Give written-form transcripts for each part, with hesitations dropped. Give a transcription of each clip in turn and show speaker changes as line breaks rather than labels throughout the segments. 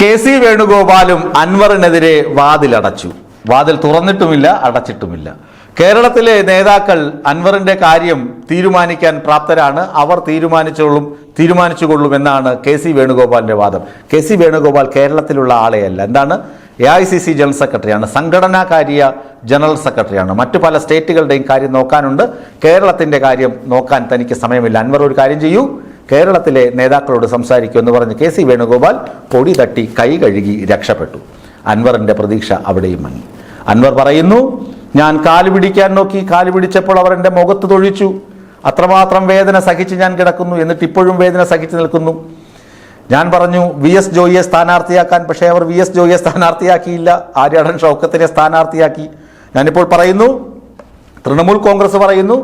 K C. വേണുഗോപാലും അൻവറിനെതിരെ വാതിലടച്ചു. വാതിൽ തുറന്നിട്ടുമില്ല, അടച്ചിട്ടുമില്ല. കേരളത്തിലെ നേതാക്കൾ അൻവറിന്റെ കാര്യം തീരുമാനിക്കാൻ പ്രാപ്തരാണ്. അവർ തീരുമാനിച്ചുകൊള്ളും എന്നാണ് കെ.സി. വേണുഗോപാലിന്റെ വാദം. കെ.സി. വേണുഗോപാൽ കേരളത്തിലുള്ള ആളെയല്ല. എന്താണ്? AICC ജനറൽ സെക്രട്ടറിയാണ്, സംഘടനാകാര്യ ജനറൽ സെക്രട്ടറിയാണ്. മറ്റു പല സ്റ്റേറ്റുകളുടെയും കാര്യം നോക്കാനുണ്ട്. കേരളത്തിന്റെ കാര്യം നോക്കാൻ തനിക്ക് സമയമില്ല. അൻവർ ഒരു കാര്യം ചെയ്യൂ, കേരളത്തിലെ നേതാക്കളോട് സംസാരിക്കൂ എന്ന് പറഞ്ഞ് കെ.സി. വേണുഗോപാൽ പൊടി തട്ടി കൈ കഴുകി രക്ഷപ്പെട്ടു. അൻവറിന്റെ പ്രതീക്ഷ അവിടെയും മങ്ങി. അൻവർ പറയുന്നു, ഞാൻ കാല് പിടിക്കാൻ നോക്കി, കാല് പിടിച്ചപ്പോൾ അവർ എൻ്റെ മുഖത്ത് തൊഴിച്ചു. അത്രമാത്രം വേദന സഹിച്ച് ഞാൻ കിടക്കുന്നു, എന്നിട്ട് ഇപ്പോഴും വേദന സഹിച്ച് നിൽക്കുന്നു. ഞാൻ പറഞ്ഞു VS ജോയിയെ സ്ഥാനാർത്ഥിയാക്കാൻ, പക്ഷേ അവർ VS ജോയിയെ സ്ഥാനാർത്ഥിയാക്കിയില്ല, ആര്യാടൻ ഷൗക്കത്തിനെ സ്ഥാനാർത്ഥിയാക്കി. ഞാനിപ്പോൾ പറയുന്നു, തൃണമൂൽ കോൺഗ്രസ് പറയുന്നു,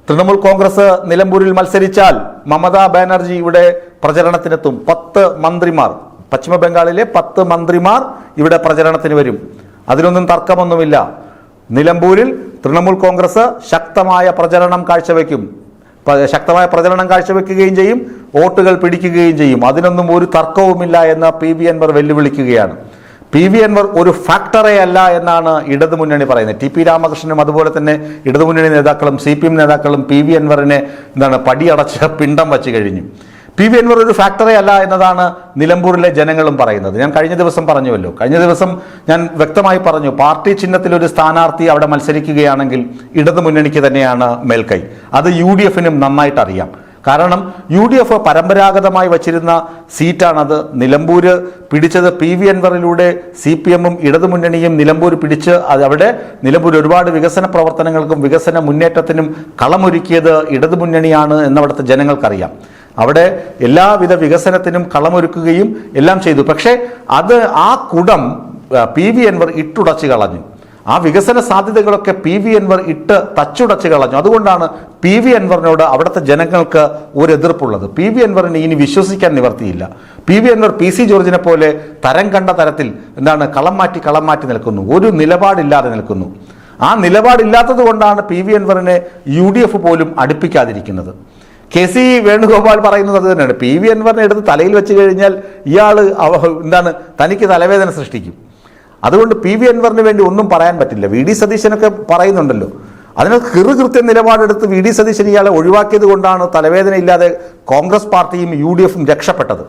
തൃണമൂൽ കോൺഗ്രസ് നിലമ്പൂരിൽ മത്സരിച്ചാൽ മമതാ ബാനർജി ഇവിടെ പ്രചരണത്തിനെത്തും. 10 മന്ത്രിമാർ, പശ്ചിമ ബംഗാളിലെ 10 മന്ത്രിമാർ ഇവിടെ പ്രചരണത്തിന് വരും. അതിനൊന്നും തർക്കമൊന്നുമില്ല. നിലമ്പൂരിൽ തൃണമൂൽ കോൺഗ്രസ് ശക്തമായ പ്രചരണം കാഴ്ചവെക്കുകയും ചെയ്യും, വോട്ടുകൾ പിടിക്കുകയും ചെയ്യും. അതിനൊന്നും ഒരു തർക്കവുമില്ല എന്ന് PV അൻവർ വെല്ലുവിളിക്കുകയാണ്. PV അൻവർ ഒരു ഫാക്ടറേ അല്ല എന്നാണ് ഇടതുമുന്നണി പറയുന്നത്. TP രാമകൃഷ്ണനും അതുപോലെ തന്നെ ഇടതുമുന്നണി നേതാക്കളും CPM നേതാക്കളും PV അൻവറിനെ പടിയടച്ച് പിണ്ടം വച്ച് കഴിഞ്ഞു. PV അൻവർ ഒരു ഫാക്ടറി അല്ല എന്നതാണ് നിലമ്പൂരിലെ ജനങ്ങളും പറയുന്നത്. ഞാൻ കഴിഞ്ഞ ദിവസം പറഞ്ഞുവല്ലോ, കഴിഞ്ഞ ദിവസം ഞാൻ വ്യക്തമായി പറഞ്ഞു, പാർട്ടി ചിഹ്നത്തിൽ ഒരു സ്ഥാനാർത്ഥി അവിടെ മത്സരിക്കുകയാണെങ്കിൽ ഇടതുമുന്നണിക്ക് തന്നെയാണ് മേൽക്കൈ. അത് UDFനും നന്നായിട്ട് അറിയാം. കാരണം UDF പരമ്പരാഗതമായി വച്ചിരുന്ന സീറ്റാണത്. നിലമ്പൂര് പിടിച്ചത് PV അൻവറിലൂടെ CPMഉം ഇടതുമുന്നണിയും നിലമ്പൂർ പിടിച്ച് അവിടെ നിലമ്പൂർ ഒരുപാട് വികസന പ്രവർത്തനങ്ങൾക്കും വികസന മുന്നേറ്റത്തിനും കളമൊരുക്കിയത് ഇടതുമുന്നണിയാണ് എന്നവിടുത്തെ ജനങ്ങൾക്കറിയാം. അവിടെ എല്ലാവിധ വികസനത്തിനും കളമൊരുക്കുകയും എല്ലാം ചെയ്തു. പക്ഷേ ആ കുടം PV അൻവർ ഇട്ടുടച്ചു കളഞ്ഞു. ആ വികസന സാധ്യതകളൊക്കെ PV അൻവർ തച്ചുടച്ച് കളഞ്ഞു. അതുകൊണ്ടാണ് PV അൻവറിനോട് അവിടുത്തെ ജനങ്ങൾക്ക് ഒരു എതിർപ്പുള്ളത്. PV അൻവറിനെ ഇനി വിശ്വസിക്കാൻ നിവർത്തിയില്ല. PV അൻവർ PC ജോർജിനെ പോലെ തരം കണ്ട തരത്തിൽ കളം മാറ്റി നിൽക്കുന്നു, ഒരു നിലപാടില്ലാതെ നിൽക്കുന്നു. ആ നിലപാടില്ലാത്തത് കൊണ്ടാണ് PV അൻവറിനെ UDF പോലും അടുപ്പിക്കാതിരിക്കുന്നത്. കെ.സി. വേണുഗോപാൽ പറയുന്നത് അത് തന്നെയാണ്. PV അൻവറിനെ എടുത്ത് തലയിൽ വെച്ച് കഴിഞ്ഞാൽ ഇയാൾ തനിക്ക് തലവേദന സൃഷ്ടിക്കും. അതുകൊണ്ട് PV അൻവറിന് വേണ്ടി ഒന്നും പറയാൻ പറ്റില്ല. VD സതീശനൊക്കെ പറയുന്നുണ്ടല്ലോ, അതിന് കൃത്യം നിലപാടെടുത്ത് VD സതീശൻ ഇയാളെ ഒഴിവാക്കിയത് കൊണ്ടാണ് തലവേദന ഇല്ലാതെ കോൺഗ്രസ് പാർട്ടിയും UDFും രക്ഷപ്പെട്ടത്.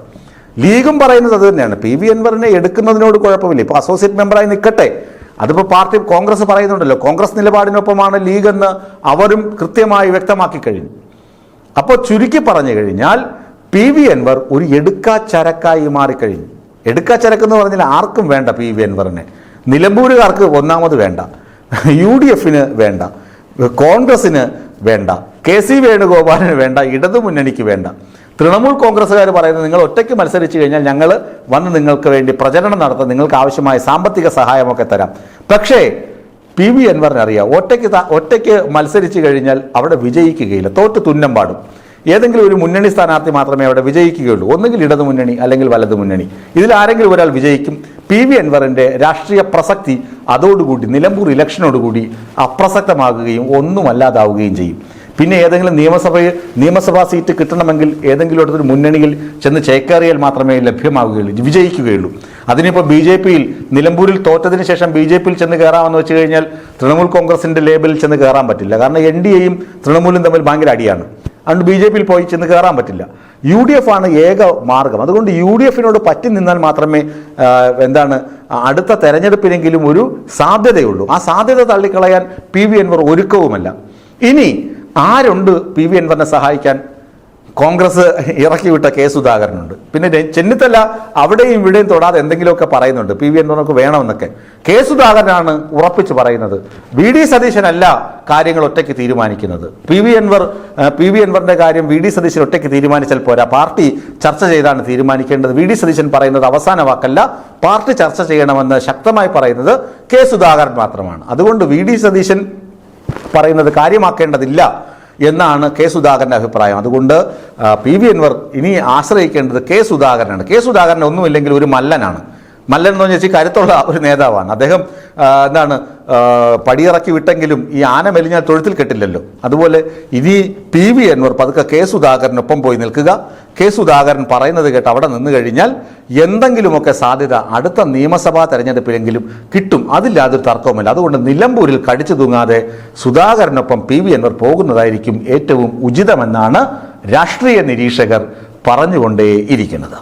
ലീഗും പറയുന്നത് അത് തന്നെയാണ്. PV അൻവറിനെ എടുക്കുന്നതിനോട് കുഴപ്പമില്ല, ഇപ്പോൾ അസോസിയേറ്റ് മെമ്പറായി നിൽക്കട്ടെ. അതിപ്പോൾ പാർട്ടി കോൺഗ്രസ് പറയുന്നുണ്ടല്ലോ, കോൺഗ്രസ് നിലപാടിനൊപ്പമാണ് ലീഗ് എന്ന് അവരും കൃത്യമായി വ്യക്തമാക്കി കഴിഞ്ഞു. അപ്പോൾ ചുരുക്കി പറഞ്ഞു കഴിഞ്ഞാൽ PV അൻവർ ഒരു എടുക്കാച്ചരക്കായി മാറിക്കഴിഞ്ഞു. എടുക്കാച്ചരക്ക് എന്ന് പറഞ്ഞാൽ ആർക്കും വേണ്ട PV അൻവറിനെ. നിലമ്പൂരുകാർക്ക് ഒന്നാമത് വേണ്ട, UDFന് വേണ്ട, കോൺഗ്രസിന് വേണ്ട, കെ.സി. വേണുഗോപാലിന് വേണ്ട, ഇടതുമുന്നണിക്ക് വേണ്ട. തൃണമൂൽ കോൺഗ്രസ്സുകാർ പറയുന്നത്, നിങ്ങൾ ഒറ്റയ്ക്ക് മത്സരിച്ചു കഴിഞ്ഞാൽ ഞങ്ങൾ വന്ന് നിങ്ങൾക്ക് വേണ്ടി പ്രചരണം നടത്താൻ നിങ്ങൾക്ക് ആവശ്യമായ സാമ്പത്തിക സഹായമൊക്കെ തരാം. പക്ഷേ PV അൻവറിന് അറിയാം, ഒറ്റയ്ക്ക് മത്സരിച്ചു കഴിഞ്ഞാൽ അവിടെ വിജയിക്കുകയില്ല, തോറ്റ് തുന്നം പാടും. ഏതെങ്കിലും ഒരു മുന്നണി സ്ഥാനാർത്ഥി മാത്രമേ അവിടെ വിജയിക്കുകയുള്ളൂ. ഒന്നുകിൽ ഇടതുമുന്നണി അല്ലെങ്കിൽ വലതുമുന്നണി, ഇതിൽ ആരെങ്കിലും ഒരാൾ വിജയിക്കും. PV അൻവറിൻ്റെ രാഷ്ട്രീയ പ്രസക്തി അതോടുകൂടി നിലമ്പൂർ ഇലക്ഷനോടുകൂടി അപ്രസക്തമാകുകയും ഒന്നുമല്ലാതാവുകയും ചെയ്യും. പിന്നെ ഏതെങ്കിലും നിയമസഭാ സീറ്റ് കിട്ടണമെങ്കിൽ ഏതെങ്കിലും ഒരു മുന്നണിയിൽ ചെന്ന് ചേക്കേറിയാൽ മാത്രമേ ലഭ്യമാവുകയുള്ളൂ, വിജയിക്കുകയുള്ളൂ. അതിനിപ്പോൾ BJPയിൽ നിലമ്പൂരിൽ തോറ്റതിന് ശേഷം BJPയിൽ ചെന്ന് കയറാമെന്ന് വെച്ച് കഴിഞ്ഞാൽ തൃണമൂൽ കോൺഗ്രസിൻ്റെ ലേബലിൽ ചെന്ന് കയറാൻ പറ്റില്ല. കാരണം NDAയും തൃണമൂലും തമ്മിൽ ഭയങ്കര അടിയാണ്. അതുകൊണ്ട് BJPയിൽ പോയി ചെന്ന് കയറാൻ പറ്റില്ല. UDF ആണ് ഏക മാർഗം. അതുകൊണ്ട് UDFനോട് പറ്റി നിന്നാൽ മാത്രമേ അടുത്ത തെരഞ്ഞെടുപ്പിനെങ്കിലും ഒരു സാധ്യതയുള്ളൂ. ആ സാധ്യത തള്ളിക്കളയാൻ PV അൻവർ ഒരുക്കവുമല്ല. ഇനി ആരുണ്ട് PV അൻവറിനെ സഹായിക്കാൻ? കോൺഗ്രസ് ഇറക്കി വിട്ട കെ സുധാകരനുണ്ട്. പിന്നെ ചെന്നിത്തല അവിടെയും ഇവിടെയും തൊടാതെ എന്തെങ്കിലുമൊക്കെ പറയുന്നുണ്ട്, PV അൻവറിനൊക്കെ വേണമെന്നൊക്കെ. കെ സുധാകരനാണ് ഉറപ്പിച്ച് പറയുന്നത്. VD സതീശനല്ല കാര്യങ്ങൾ ഒറ്റയ്ക്ക് തീരുമാനിക്കുന്നത്. PV അൻവറിന്റെ കാര്യം VD സതീശൻ ഒറ്റയ്ക്ക് തീരുമാനിച്ചാൽ പോരാ, പാർട്ടി ചർച്ച ചെയ്താണ് തീരുമാനിക്കേണ്ടത്. VD സതീശൻ പറയുന്നത് അവസാന വാക്കല്ല, പാർട്ടി ചർച്ച ചെയ്യണമെന്ന് ശക്തമായി പറയുന്നത് കെ സുധാകരൻ മാത്രമാണ്. അതുകൊണ്ട് VD സതീശൻ പറയുന്നത് കാര്യമാക്കേണ്ടതില്ല എന്നാണ് കെ സുധാകരൻ്റെ അഭിപ്രായം. അതുകൊണ്ട് PV അൻവർ ഇനി ആശ്രയിക്കേണ്ടത് കെ സുധാകരനാണ്. കെ സുധാകരൻ ഒന്നുമില്ലെങ്കിൽ ഒരു മല്ലനാണ്. മല്ലൻ എന്ന് പറഞ്ഞാൽ കരുത്തുള്ള ഒരു നേതാവാണ് അദ്ദേഹം. എന്താണ് പടിയിറക്കി വിട്ടെങ്കിലും ഈ ആന മെലിഞ്ഞാൽ തൊഴുത്തിൽ കെട്ടില്ലല്ലോ. അതുപോലെ ഇനി PV അൻവർ പതുക്കെ കെ സുധാകരനൊപ്പം പോയി നിൽക്കുക. കെ സുധാകരൻ പറയുന്നത് കേട്ട് അവിടെ നിന്ന് കഴിഞ്ഞാൽ എന്തെങ്കിലുമൊക്കെ സാധ്യത അടുത്ത നിയമസഭാ തെരഞ്ഞെടുപ്പിലെങ്കിലും കിട്ടും. അതിൽ യാതൊരു തർക്കവുമില്ല. അതുകൊണ്ട് നിലമ്പൂരിൽ കടിച്ചു തൂങ്ങാതെ സുധാകരനൊപ്പം PV അൻവർ പോകുന്നതായിരിക്കും ഏറ്റവും ഉചിതമെന്നാണ് രാഷ്ട്രീയ നിരീക്ഷകർ പറഞ്ഞുകൊണ്ടേയിരിക്കുന്നത്.